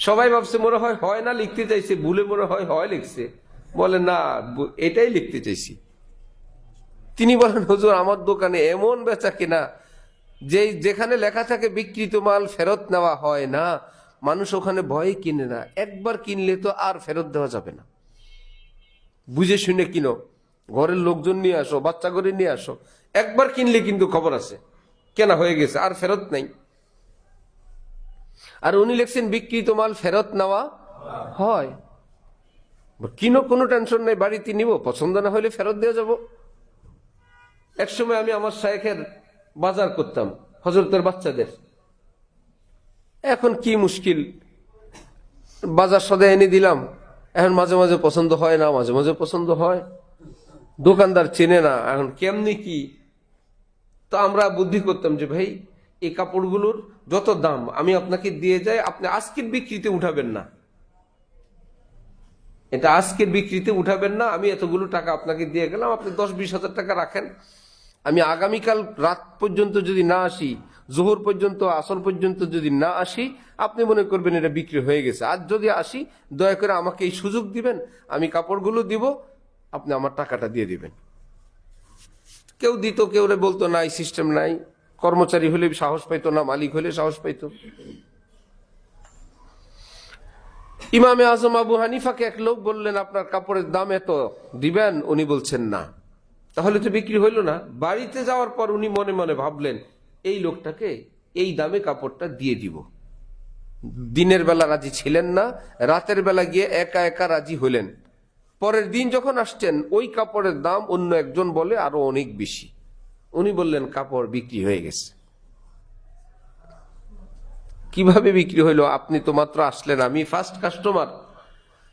সবাই ভাবছে মনে হয় হয় না লিখতে চাইছে, ভুলে মনে হয় হয় লিখছে, বলে না এটাই লিখতে চাইছি। তিনি বলেন হুজুর আমার দোকানে এমন বেচা কিনা যেখানে লেখা থাকে বিক্রিত মাল ফেরত নেওয়া হয় না, মানুষ ওখানে ভয়ে কিনে না, একবার কিনলে তো আর ফেরত দেওয়া যাবে না, বুঝে শুনে কিনো, ঘরের লোকজন নিয়ে আসো, বাচ্চা করে নিয়ে আসো, একবার কিনলে কিন্তু খবর আছে কেনা হয়ে গেছে, আর ফেরত নাই। আর উনি লিখছেন বিক্রিত মাল ফেরত নেওয়া হয়, কিনো, কোনো টেনশন নেই, বাড়িতে নিব, পছন্দ না হলে ফেরত দিয়ে যাব। একসময় আমি আমার শায়েখের বাজার করতাম, হযরতের বাচ্চাদের, এখন কি মুশকিল, বাজার সদাই এনে দিলাম, এখন মাঝে মাঝে পছন্দ হয় না, মাঝে মাঝে পছন্দ হয়, দোকানদার চেনে না, এখন কেমনি কি। তো আমরা বুদ্ধি করতাম যে ভাই এই কাপড়গুলোর যত দাম আমি আপনাকে দিয়ে যাই, আপনি আজকের বিক্রিতে উঠাবেন না, এটা আজকের বিক্রিতে উঠাবেন না, আমি এতগুলো টাকা আপনাকে দিয়ে গেলাম, আপনি 10-20 হাজার টাকা রাখেন, আমি আগামীকাল রাত পর্যন্ত যদি না আসি, জোহর পর্যন্ত, আসর পর্যন্ত যদি না আসি, আপনি মনে করবেন এটা বিক্রি হয়ে গেছে। আর যদি আসি, দয়া করে আমাকে এই সুযোগ দিবেন, আমি কাপড়গুলো দিব, আপনি আমার টাকাটা দিয়ে দিবেন। কেউ দিত, কেউ বলতো না, এই সিস্টেম নাই। কর্মচারী হলে সাহস পাইতো না, মালিক হলে সাহস পাইতো। ইমামে আজম আবু হানিফাকে এক লোক বললেন, আপনার কাপড়ের দাম এত, দিবেন? উনি বলছেন না। তাহলে তো বিক্রি হইল না। বাড়িতে যাওয়ার পর উনি মনে মনে ভাবলেন, এই লোকটাকে এই দামে কাপড়টা দিয়ে দিব। দিনের বেলা রাজি ছিলেন না, রাতের বেলা গিয়ে একা একা রাজি হলেন। পরের দিন যখন আসছেন, ওই কাপড়ের দাম অন্য একজন বলে আরো অনেক বেশি। উনি বললেন, কাপড় বিক্রি হয়ে গেছে। কিভাবে বিক্রি হইলো? আপনি তো মাত্র আসলেন, আমি ফার্স্ট কাস্টমার।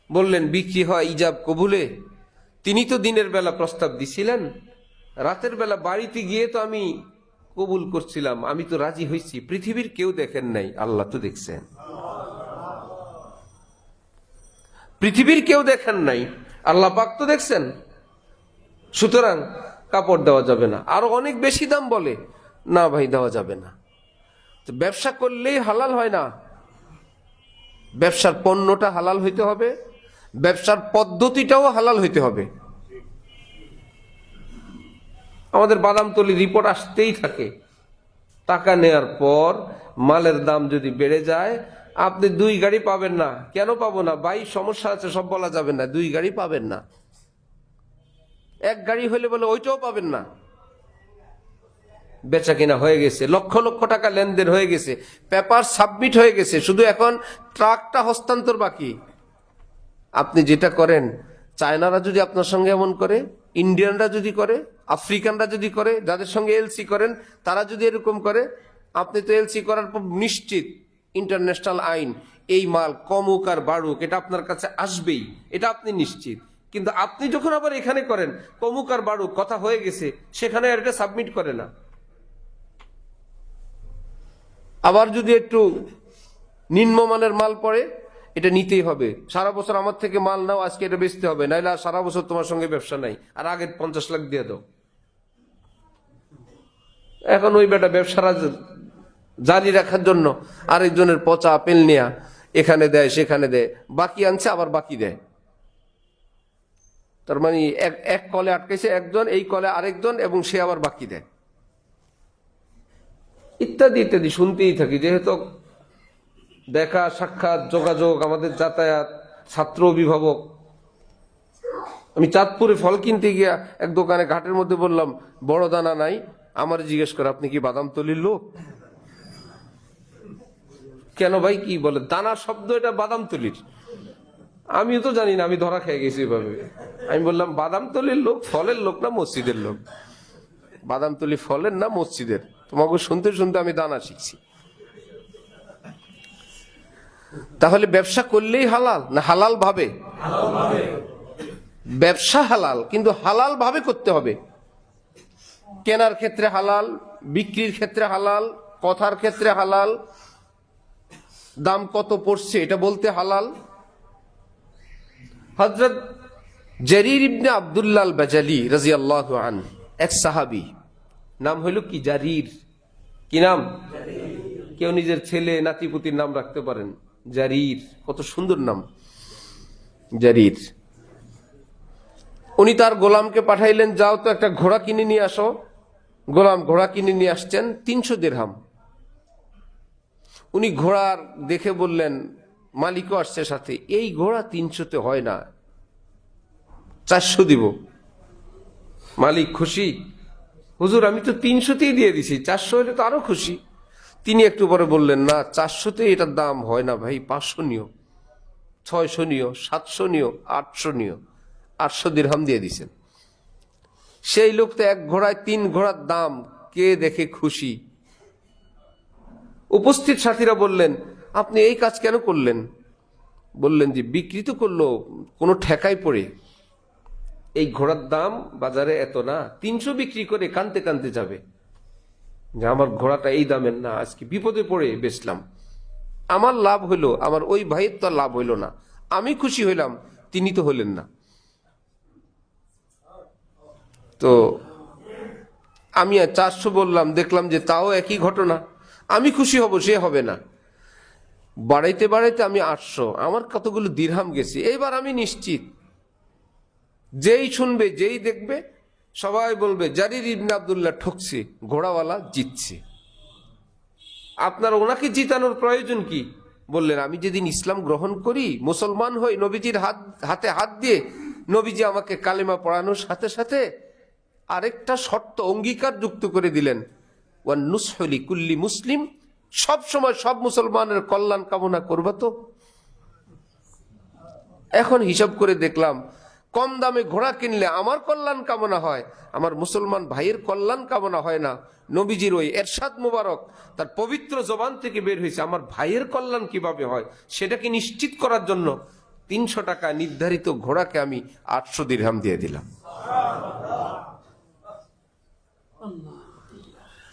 বললেন, বিক্রি হয় ইজাব কবুলে। তিনি তো দিনের বেলা প্রস্তাব দিছিলেন, রাতের বেলা বাড়িতে গিয়ে তো আমি কবুল করছিলাম, আমি তো রাজি হয়েছি। পৃথিবীর কেউ দেখেন নাই, আল্লাহ তো দেখছেন। পৃথিবীর কেউ দেখেন নাই, আল্লাহ পাক তো দেখছেন। সুতরাং কাপড় দেওয়া যাবে না। আরো অনেক বেশি দাম বলে, না ভাই দেওয়া যাবে না। তো ব্যবসা করলেই হালাল হয় না। ব্যবসার পণ্যটা হালাল হইতে হবে, ব্যবসার পদ্ধতিটাও হালাল হইতে হবে। আমাদের বাদামতলি রিপোর্ট আসতেই থাকে। টাকা নেয়ার পর মালের দাম যদি বেড়ে যায়, আপনি 2 গাড়ি পাবেন না। কেন পাবো না ভাই? সমস্যা আছে, সব বলা যাবে না। 2 গাড়ি পাবেন না। 1 গাড়ি হলে বলে ওইটাও পাবেন না। বেচা কিনা হয়ে গেছে, লক্ষ লক্ষ টাকা লেনদেন হয়ে গেছে, পেপার সাবমিট হয়ে গেছে, শুধু এখন ট্রাকটা হস্তান্তর বাকি। আপনি যেটা করেন, চায়নারা যদি আপনার সঙ্গে এমন করে, ইন্ডিয়ানরা যদি করে, আফ্রিকানরা যদি করে, যাদের সঙ্গে এলসি করেন তারা যদি এরকম করে, আপনি তো এলসি করার পর নিশ্চিত ইন্টারন্যাশনাল আইন, এই মাল কমুক আর বাড়ুক এটা আপনার কাছে আসবেই, এটা আপনি নিশ্চিত। কিন্তু আপনি যখন আবার এখানে করেন, কমুক আর বাড়ুক কথা হয়ে গেছে, সেখানে আর এটা সাবমিট করে না। আবার যদি একটু নিম্নমানের মাল পড়ে, এটা নিতেই হবে। সারা বছর আমার থেকে মাল নাও, আজকে এটা বেচতে হবে, নাইলে আর সারা বছর তোমার সঙ্গে ব্যবসা নাই, আর আগের 50 লাখ দিয়ে দাও। এখন ওই বেটা ব্যবসারা জারি রাখার জন্য আরেকজনের পচা আপেল নেয়া এখানে দেয়, সেখানে দেয়, বাকি আনছে আবার বাকি দেয়। তার মানে এক কলে আটকেছে একজন, এই কলে আরেকজন, এবং সে আবার বাকি দেয়, ইত্যাদি ইত্যাদি শুনতেই থাকি। যেহেতু দেখা সাক্ষাৎ যোগাযোগ, আমাদের যাতায়াত, ছাত্র অভিভাবক। আমি চাঁদপুরে ফল কিনতে গিয়া এক দোকানে ঘাটের মধ্যে বললাম, বড় দানা নাই? আমার জিজ্ঞেস করে, আপনি কি বাদামতলির লোক? কেন ভাই, কি বলে? দানা শব্দ এটা বাদামতলির। আমিও তো জানি না, আমি ধরা খেয়ে গেছি এভাবে। আমি বললাম, বাদামতলির লোক ফলের লোক না মসজিদের লোক? বাদামতলি ফলের না মসজিদের? তোমাকে শুনতে শুনতে আমি দানা শিখছি। তাহলে ব্যবসা করলেই হালাল না হালাল ভাবে? ব্যবসা হালাল, কিন্তু হালাল ভাবে করতে হবে। কেনার ক্ষেত্রে হালাল, বিক্রির ক্ষেত্রে হালাল, কথার ক্ষেত্রে হালাল, দাম কত পড়ছে এটা বলতে হালাল। হযরত জারির ইবনে আব্দুল্লাহ আল বাজালি রাদিয়াল্লাহু আনহু, এক সাহাবী, নাম হলো কি? জারির। কি নাম? কেউ নিজের ছেলে নাতিপুতির নাম রাখতে পারেন জারির, কত সুন্দর নাম জারির। উনি তার গোলামকে পাঠাইলেন, যাও তো একটা ঘোড়া কিনে নিয়ে আসো। গোলাম ঘোড়া কিনে নিয়ে আসছেন, 300 দিরহাম। উনি ঘোড়ার দেখে বললেন, মালিকও আসছে সাথে, এই ঘোড়া 300-তে হয় না, 400 দিব। মালিক খুশি, হুজুর আমি তো 300-তেই দিয়ে দিছি, 400 হলে তো আরো খুশি। তিনি একটু পরে বললেন, না 400-তে এটার দাম হয় না ভাই, 500 নিও, 600 নিও, 700 নিও, 800 নিও। 800 দিরহাম দিয়ে দিছেন। সেই লোক তো এক ঘোড়ায় 3 ঘোড়ার দাম, কে দেখে খুশি। উপস্থিত সাথীরা বললেন, আপনি এই কাজ কেন করলেন? বললেন যে, বিক্রি তো করলো কোনো ঠেকায় পড়ে, এই ঘোড়ার দাম বাজারে এত না, 300 বিক্রি করে কানতে কানতে যাবে যে আমার ঘোড়াটা এই দামের না, আজকে বিপদে পড়ে বেচলাম, আমার লাভ হইলো, আমার ওই ভাইয়ের তো লাভ হইলো না, আমি খুশি হইলাম, তিনি তো হলেন না। তো আমি 400 বললাম, দেখলাম যে তাও একই ঘটনা, আমি খুশি হব, সে হবে না। বাড়াইতে বাড়াইতে আমি 800, আমার কতগুলো দিরহাম গেছি। এইবার আমি নিশ্চিত, যেই শুনবে যেই দেখবে সবাই বলবে জারির ইবনে আব্দুল্লাহ ঠকছে, ঘোড়াওয়ালা জিতছে। আপনার ওনাকে জিতানোর প্রয়োজন কি? বললেন, আমি যেদিন ইসলাম গ্রহণ করি, মুসলমান হই, নবীজির হাতে হাত দিয়ে নবীজি আমাকে কালেমা পড়ানোর সাথে সাথে আরেকটা শর্ত অঙ্গীকার যুক্ত করে দিলেন, ওয়ান নুসহলি কুল্লি মুসলিম, সব সময় সব মুসলমানের কল্যাণ কামনা করবা তো। এখন হিসাব করে দেখলাম, কম দামে ঘোড়া কিনলে আমার কল্যাণ কামনা হয়, আমার মুসলমান ভাইয়ের কল্যাণ কামনা হয় না। নবীজির ওই এরশাদ মুবারক তার পবিত্র জবান থেকে বের হয়েছে, আমার ভাইয়ের কল্যাণ কিভাবে হয় সেটাকে নিশ্চিত করার জন্য 300 টাকা নির্ধারিত ঘোড়াকে আমি 800 দিরহাম দিয়ে দিলাম।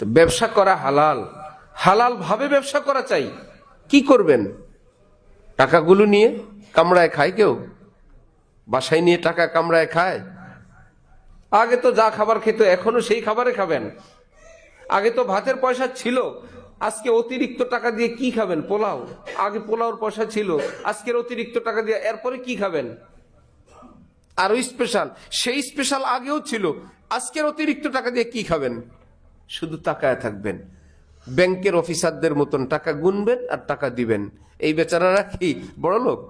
তো ব্যবসা করা হালাল, হালাল ভাবে ব্যবসা করা চাই। কি করবেন? টাকাগুলো নিয়ে কামড়ায় খায় কেউ? বাসায় নিয়ে টাকা কামড়ায় খায়? আগে তো যা খাবার খেত এখনো সেই খাবারে খাবেন। আগে তো ভাতের পয়সা ছিল, আজকে অতিরিক্ত টাকা দিয়ে কি খাবেন? পোলাও। আগে পোলাওর পয়সা ছিল, আজকের অতিরিক্ত টাকা দিয়ে এরপরে কি খাবেন? আরো স্পেশাল, সেই স্পেশাল আগেও ছিল, আজকের অতিরিক্ত টাকা দিয়ে কি খাবেন? শুধু তাকায় থাকবেন। ব্যাংকের অফিসারদের মতন টাকা গুনবেন আর টাকা দিবেন। এই বেচারারা কি বড় লোক?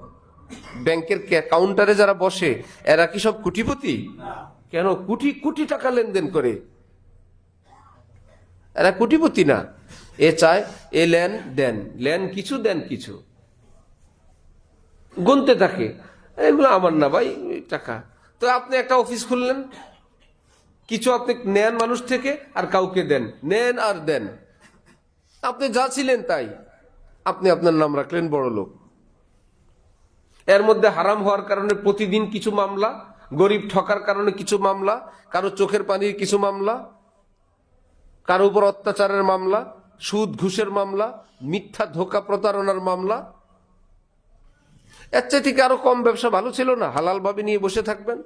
ব্যাংকের কাউন্টারে যারা বসে এরা কি সব কোটিপতি? কেন? কোটি কোটি টাকা লেনদেন করে, এরা কোটিপতি না। এ চায় এ লেন দেন, লেন কিছু দেন কিছু, গুনতে থাকে, এগুলো আমার না ভাই টাকা। তো আপনি একটা অফিস খুললেন, কিছু আপনি নেন মানুষ থেকে আর কাউকে দেন, নেন আর দেন। আপনি যা ছিলেন তাই, আপনি আপনার নাম রাখলেন বড় লোক। এর মধ্যে হারাম হওয়ার কারণে প্রতিদিন কিছু মামলা, গরিব ঠকার কারণে কিছু মামলা, কারো চোখের পানির কিছু মামলা, কারো উপর অত্যাচারের মামলা, সুদ ঘুষের মামলা, মিথ্যা ধোঁকা প্রতারণার মামলা। এর চাইতে আরো কম ব্যবসা ভালো ছিল না? হালাল ভাবে নিয়ে বসে থাকবেন।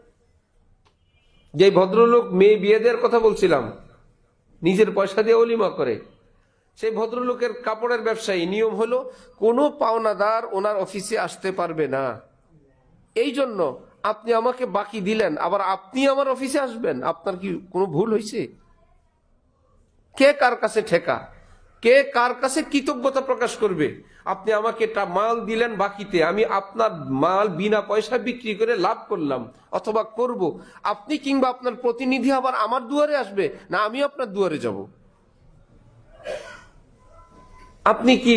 যে ভদ্রলোক মেয়ে বিয়ে দেওয়ার কথা বলছিলাম, নিজের পয়সা দিয়ে অলিমা করে, সেই ভদ্রলোকের কাপড়ের ব্যবসায়ী, নিয়ম হলো কোনো পাওনাদার ওনার অফিসে আসতে পারবে না। এই জন্য আপনি আমাকে বাকি দিলেন, আবার আপনি আমার অফিসে আসবেন? আপনার কি কোনো ভুল হয়েছে? কে কার কাছে ঠেকা, কে কার কাছে কৃতজ্ঞতা প্রকাশ করবে? আপনি আমাকে মাল দিলেন বাকিতে, আমি আপনার মাল বিনা পয়সা বিক্রি করে লাভ করলাম অথবা করব, আপনি কিংবা আপনার প্রতিনিধি আবার আমার দুয়ারে আসবে না আমি আপনার দুয়ারে যাব? আপনি কি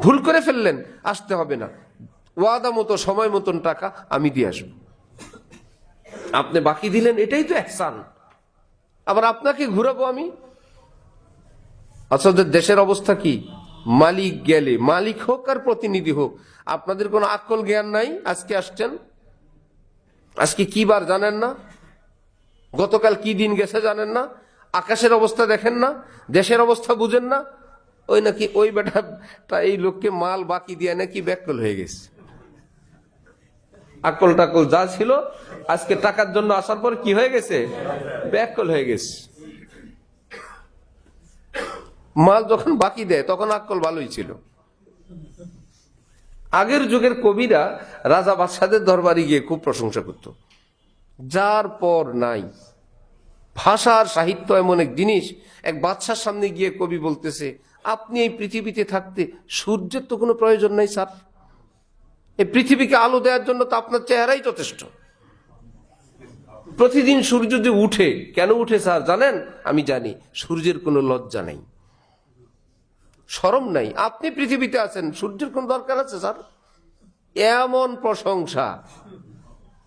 ভুল করে ফেললেন? আসতে হবে না, ওয়াদা মতো সময় মতন টাকা আমি দিয়ে আসবো। আপনি বাকি দিলেন, এটাই তো ihsan। আবার আপনাকে ঘুরাবো আমি? আসলে দেশের অবস্থা কি? মালিক গেলে, মালিক হোক আর প্রতিনিধি হোক, আপনাদের কোনো আকল জ্ঞান নাই। আজকে আসছেন, আজকে কি বার জানেন না, গতকাল কি দিন গেছে জানেন না, আকাশের অবস্থা দেখেন না, দেশের অবস্থা বুঝেন না। ওই নাকি ওই বেটাটা এই লোককে মাল বাকি দিয়ে নাকি ব্যাকল হয়ে গেছে। আকল টাকল যা ছিল আজকে টাকার জন্য আসার পর কি হয়ে গেছে? ব্যাকল হয়ে গেছে। মাল যখন বাকি দেয় তখন আকল ভালোই ছিল। আগের যুগের কবিরা রাজা বাদশাদের দরবারে গিয়ে খুব প্রশংসা করত, যার পর নাই। ভাষা আর সাহিত্য এমন এক জিনিস, এক বাদশার সামনে গিয়ে কবি বলতেছে, আপনি এই পৃথিবীতে থাকতে সূর্যের তো কোনো প্রয়োজন নাই স্যার, এই পৃথিবীকে আলো দেওয়ার জন্য তো আপনার চেহারাই যথেষ্ট। প্রতিদিন সূর্য যে উঠে, কেন উঠে স্যার জানেন? আমি জানি, সূর্যের কোনো লজ্জা নাই, শরম নাই। আপনি পৃথিবীতে আছেন, সূর্যের কোন দরকার আছে স্যার? এমন প্রশংসা।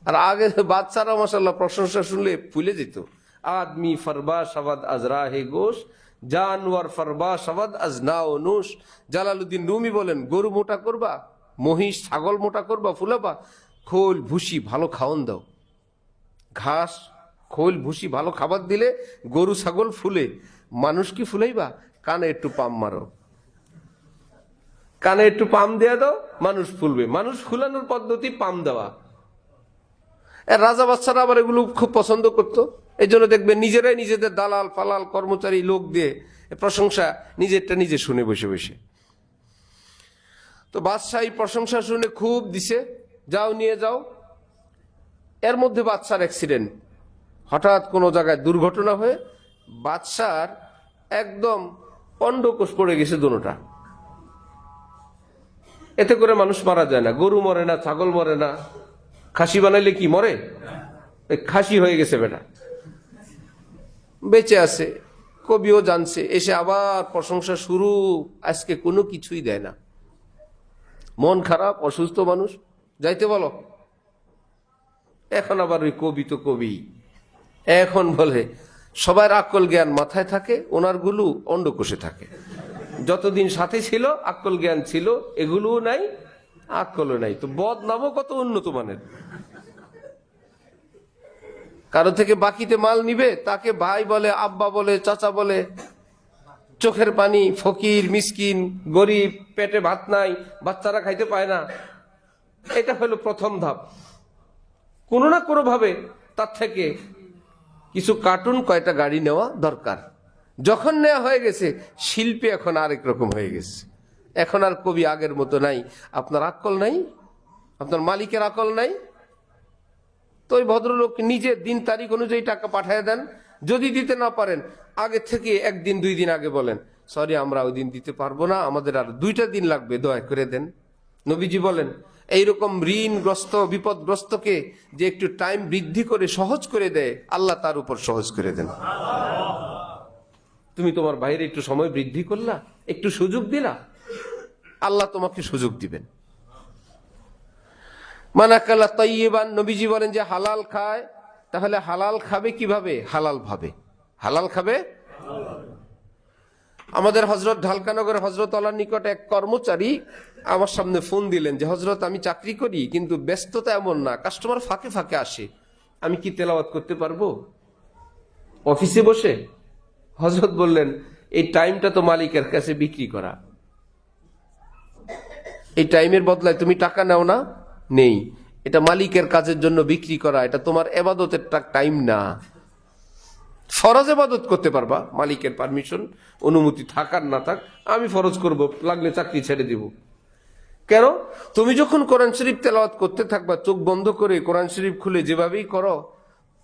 আর আগে বাচ্চারা মাশাআল্লাহ প্রশংসা শুনলে ফুলে যেত। আদমি ফরবা শাবাদ আজরা হে গোশ, জানোয়ার ফরবা শাবাদ আজনা ও নুশ। জালালউদ্দিন রুমি বলেন, গরু মোটা করবা, মহিষ ছাগল মোটা করবা, ফুলাবা, খোল ভুসি ভালো খাওয়ান দাও। ঘাস খোল ভুসি ভালো খাবার দিলে গরু ছাগল ফুলে, মানুষ কি ফুলাইবা? কানে একটু পাম মারো, কানে একটু পাম দেয়া দাও, মানুষ ফুলবে। মানুষ ফুলানোর পদ্ধতি পাম দেওয়া। রাজা বাচ্চারা আবার এগুলো খুব পছন্দ করতো। এই জন্য দেখবেন নিজেরাই নিজেদের দালাল ফালাল কর্মচারী লোক দিয়ে প্রশংসা নিজেরটা নিজে শুনে বসে বসে। তো বাদশাহ এই প্রশংসা শুনে খুব দিছে, যাও নিয়ে যাও। এর মধ্যে বাদশার অ্যাক্সিডেন্ট হঠাৎ কোনো জায়গায় দুর্ঘটনা হয়ে বাদশার একদম অন্ডকোষ পড়ে গেছে দুটোটা। এতে করে মানুষ মারা যায় না, গরু মরে না, ছাগল মরে না। খাসি বানাইলে কি মরে? খাসি হয়ে গেছে বেটা, বেঁচে আছে। কবিও জানছে, এসে আবার প্রশংসা শুরু। আজকে কোনো কিছুই দেয় না, মন খারাপ, অসুস্থ মানুষ, যাইতে বলো। এখন আবার ওই কবি তো কবি, এখন বলে সবার আকল জ্ঞান মাথায় থাকে, ওনার গুলো অন্ডকোষে থাকে। যতদিন সাথে ছিল আকল জ্ঞান ছিল, এগুলোও নাই, আকলও নাই। তো বদনামও কত উন্নত মানের। কারো থেকে বাকিতে মাল নিবে, তাকে ভাই বলে, আব্বা বলে, চাচা বলে, চোখের পানি, ফকির, মিসকিন, গরিব, পেটে ভাত নাই, বাচ্চারা খাইতে পায় না। এটা হলো প্রথম ধাপ। কোনো না কোনো ভাবে তার থেকে কিছু কার্টুন, কয়টা গাড়ি নেওয়া দরকার। যখন নেওয়া হয়ে গেছে, শিল্পী এখন আরেক রকম হয়ে গেছে। এখন আর কবি আগের মতো নাই। আপনার আকল নাই, আপনার মালিকের আকল নাই। তো ওই ভদ্রলোক নিজে দিন তারিখ অনুযায়ী টাকা পাঠিয়ে দেন। যদি দিতে না পারেন, আগে থেকে একদিন 2 দিন আগে বলেন, সরি আমরা ওই দিন দিতে পারবো না, আমাদের আর 2টা দিন লাগবে, দয়া করে দেন। নবীজি বলেন, এইরকম ঋণগ্রস্ত, বিপদগ্রস্তকে যে একটু টাইম বৃদ্ধি করে সহজ করে দেয়, আল্লাহ তার উপর সহজ করে দেন। তুমি তোমার বাইরে একটু সময় বৃদ্ধি করলা, একটু সুযোগ দিলা, আল্লাহ তোমাকে সুযোগ দিবেন। মানাকালা তাইয়িবান, নবীজি বলেন যে হালাল খায়, তাহলে হালাল খাবে কিভাবে? হালাল ভাবে। হালাল খাবে। আমাদের হযরত ঢালকানগরের হযরত আলার নিকট এক কর্মচারী আমার সামনে ফোন দিলেন যে, হযরত আমি চাকরি করি, কিন্তু ব্যস্ততা এমন না, কাস্টমার ফাঁকে ফাঁকে আসে, আমি কি তেলাওয়াত করতে পারবো অফিসে বসে? হযরত বললেন, এই টাইমটা তো মালিকের কাছে বিক্রি করা। এই টাইমের বদলায় তুমি টাকা নাও না? নেই। এটা মালিকের কাজের জন্য বিক্রি করা, এটা তোমার ইবাদতের টাইম না। ফরজ ইবাদত করতে পারবা, মালিকের পারমিশন, অনুমতি থাকার না থাক, আমি ফরজ করব, লাগলে চাকরি ছেড়ে দিব। কেন? তুমি যখন কোরআন শরীফ তেলাওয়াত করতে থাকবা, চোখ বন্ধ করে কোরআন শরীফ খুলে যেভাবেই করো,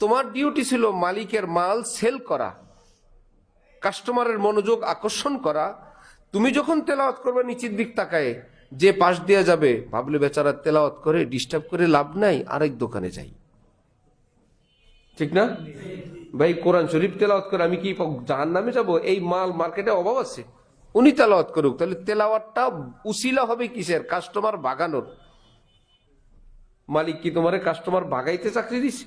তোমার ডিউটি ছিল মালিকের মাল সেল করা, কাস্টমারের মনোযোগ আকর্ষণ করা। তুমি যখন তেলাওয়াত করবে নিচের দিক তাকায়, যে পাশ দিয়ে যাবে ভাবলে বেচারা তেলাওয়াত করে, ডিস্টার্ব করে লাভ নাই, আরেক দোকানে যাই। ঠিক না ভাই? কোরআন শরীফ তেলাওয়াত করে আমি কি জাহান্নামে যাব? এই মাল মার্কেটে অভাব আছে, উনি তেলাওয়াত করুক। তাহলে তেলাওয়াতটা উসিলা হবে কিসের? কাস্টমার ভাগানোর। মালিক কি তোমারে কাস্টমার ভাগাইতে চাকরি দিছে?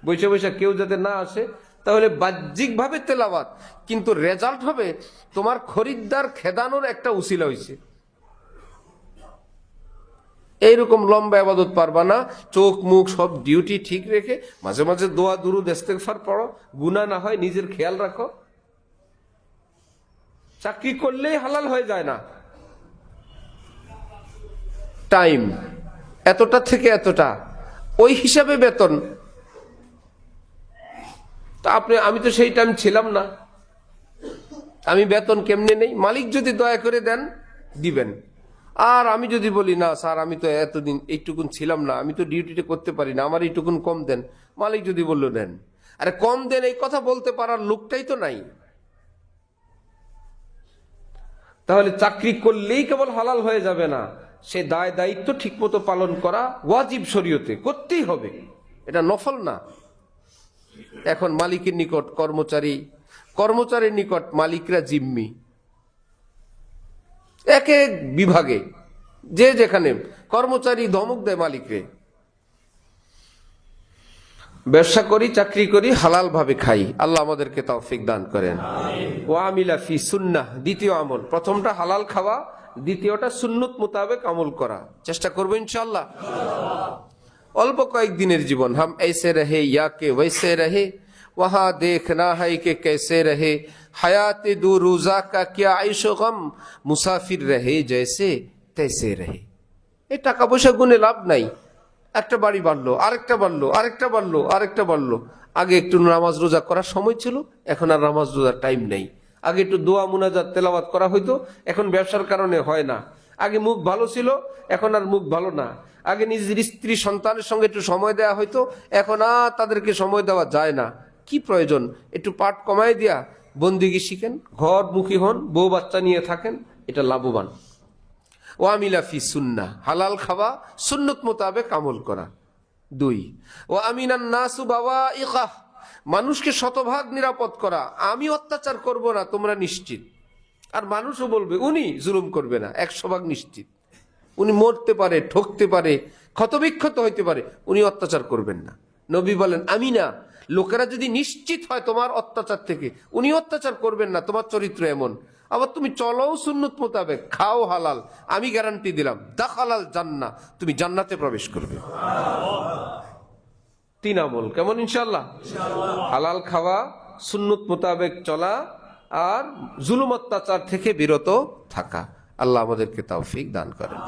বৈশা বৈশা কেউ যাতে না আসে, তাহলে বাহ্যিক ভাবে তেলাওয়াত, কিন্তু রেজাল্ট হবে তোমার খরিদ্দার খেদানোর একটা উসিলা হয়েছে। এইরকম লম্বা ইবাদত পারবা না। চোখ মুখ সব ডিউটি ঠিক রেখে মাঝে মাঝে দোয়া দুরুদ ইস্তেগফার পড়ো, গুনাহ না হয়, নিজের খেয়াল রাখো। চাকরি করলেই হালাল হয়ে যায় না। টাইম এতটা থেকে এতটা, ওই হিসাবে বেতন। তা আমি তো সেই টাইম ছিলাম না, আমি বেতন কেমনে নেই? মালিক যদি দয়া করে দেন দিবেন। আর আমি যদি বলি, না স্যার আমি তো এতদিন এইটুকুন ছিলাম না, আমি তো ডিউটিটা করতে পারি না, আমার এইটুকুন কম দেন, মালিক যদি বললো দেন। আরে কম দেন এই কথা বলতে পারার লোকটাই তো নাই। তাহলে চাকরি করলেই কেবল হালাল হয়ে যাবে না, সে দায় দায়িত্ব ঠিক মতো পালন করা ওয়াজিব, শরীয়তে করতেই হবে, এটা নফল না। এখন মালিকের নিকট কর্মচারী, কর্মচারীর নিকট মালিকরা জিম্মি। এক এক বিভাগে যে যেখানে কর্মচারী ধমক দেয় মালিকরে, ব্যবসা করি, চাকরি করি, হালাল ভাবে খাই। আল্লাহ আমাদেরকে তৌফিক দান করেন। ওয়া আমিলা ফি সুন্নাহ, দ্বিতীয় আমল। প্রথমটা হালাল খাওয়া, দ্বিতীয়টা সুন্নত মোতাবেক আমল করা। চেষ্টা করবো ইনশাআল্লাহ। অল্প কয়েকদিনের জীবন, হাম ऐसे रहे या के वैसे रहे, वहां देखना है कि कैसे रहे, हयात दो रोजा का क्या आयशो गम, मुसाफिर रहे जैसे तैसे रहे। এই টাকা পয়সা গুনে লাভ নাই। একটা বাড়ি বাড়লো, আরেকটা বাড়লো, আরেকটা বাড়লো, আরেকটা বাড়লো। আগে একটু নামাজ রোজা করার সময় ছিল, এখন আর নামাজ রোজার টাইম নেই। আগে একটু দোয়া মুনাজাত তেলাওয়াত করা হইতো, এখন ব্যবসার কারণে হয় না। আগে মুখ ভালো ছিল, এখন আর মুখ ভালো না। আগে নিজের স্ত্রী সন্তানের সঙ্গে একটু সময় দেওয়া হয়তো, এখন আর তাদেরকে সময় দেওয়া যায় না। কি প্রয়োজন? একটু পাট কমাই দিয়া বন্দিগি শিখেন, ঘরমুখী হন, বউ বাচ্চা নিয়ে থাকেন, এটা লাভবান। ওয়ামিলা ফি সুন্নাহ, হালাল খাওয়া, সুন্নত মোতাবেক আমল করা। 2, ও আমিনান নাসু বাওয়াইকাহ, মানুষকে শতভাগ নিরাপদ করা। আমি অত্যাচার করব না, তোমরা নিশ্চিত। আর মানুষও বলবে উনি জুলুম করবে না, 100 ভাগ নিশ্চিত। উনি মরতে পারে, ঠকতে পারে, ক্ষতবিক্ষত হইতে পারে, উনি অত্যাচার করবেন না। নবী বলেন আমিনা, লোকেরা যদি নিশ্চিত হয় তোমার অত্যাচার থেকে, উনি অত্যাচার করবেন না, তোমার চরিত্র এমন। আবার তুমি চলো সুন্নত মোতাবেক, খাও হালাল, আমি গ্যারান্টি দিলাম দাখালাল জান্নাহ, তুমি জান্নাতে প্রবেশ করবে। 3 আমল কেমন ইনশাআল্লাহ? হালাল খাওয়া, সুন্নত মোতাবেক চলা, আর জুলুম অত্যাচার থেকে বিরত থাকা। আল্লাহ আমাদেরকে তৌফিক দান করেন।